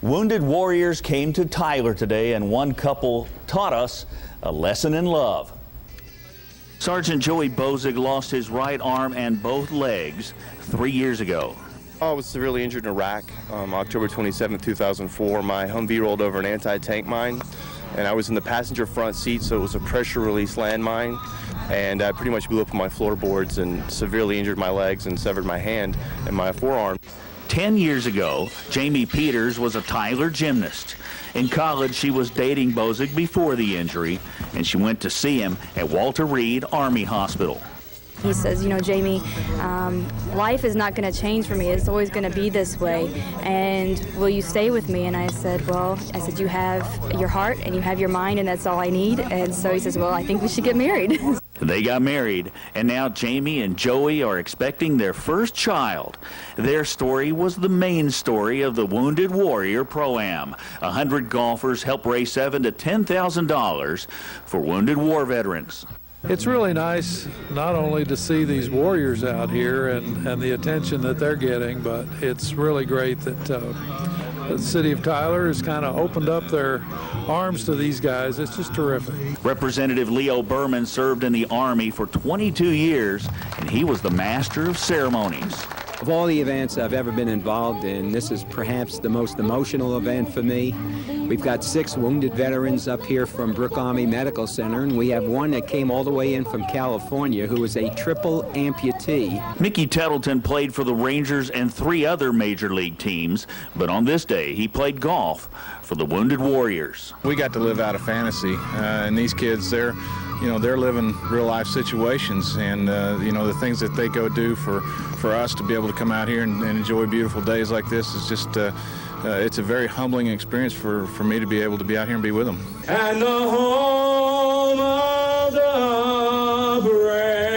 Wounded warriors came to Tyler today, and one couple taught us a lesson in love. Sergeant Joey Bozig lost his right arm and both legs 3 years ago. I was severely injured in Iraq, October 27, 2004. My Humvee rolled over an anti-tank mine, and I was in the passenger front seat, so it was a pressure-release landmine, and I pretty much blew up my floorboards and severely injured my legs and severed my hand and my forearm. 10 years ago, Jamie Peters was a Tyler gymnast. In college, she was dating Bozig before the injury, and she went to see him at Walter Reed Army Hospital. He says, you know, Jamie, life is not going to change for me. It's always going to be this way. And will you stay with me? And I said, well, you have your heart and you have your mind, and that's all I need. And so he says, well, I think we should get married. They got married, and now Jamie and Joey are expecting their first child. Their story was the main story of the Wounded Warrior Pro-Am. 100 golfers helped raise $7,000 to $10,000 for wounded war veterans. It's really nice not only to see these warriors out here and the attention that they're getting, but it's really great that the city of Tyler has kind of opened up their arms to these guys. It's just terrific. Representative Leo Berman served in the Army for 22 years, and he was the master of ceremonies. Of all the events I've ever been involved in, this is perhaps the most emotional event for me. We've got 6 wounded veterans up here from Brooke Army Medical Center, and we have one that came all the way in from California who is a triple amputee. Mickey Tettleton played for the Rangers and 3 other major league teams, but on this day he played golf for the Wounded Warriors. We got to live out a fantasy, and these kids, they're living real life situations, and the things that they go do for us to be able to come out here and enjoy beautiful days like this is just it's a very humbling experience for me to be able to be out here and be with them. And the home of the brave.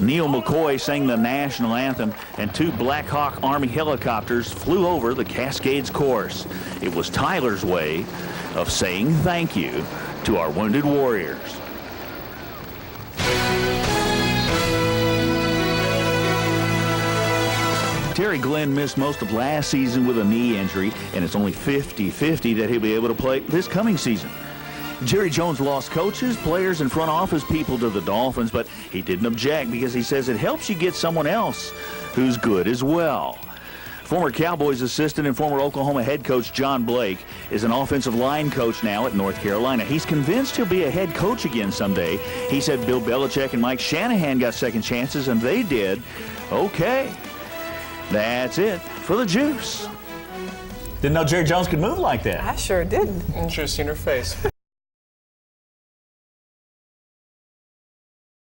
Neil McCoy sang the national anthem, and 2 Black Hawk Army helicopters flew over the Cascades course. It was Tyler's way of saying thank you to our wounded warriors. Terry Glenn missed most of last season with a knee injury, and it's only 50-50 that he'll be able to play this coming season. Jerry Jones lost coaches, players, and front office people to the Dolphins, but he didn't object because he says it helps you get someone else who's good as well. Former Cowboys assistant and former Oklahoma head coach John Blake is an offensive line coach now at North Carolina. He's convinced he'll be a head coach again someday. He said Bill Belichick and Mike Shanahan got second chances, and they did. Okay, that's it for the Juice. Didn't know Jerry Jones could move like that. I sure didn't. Interesting her face.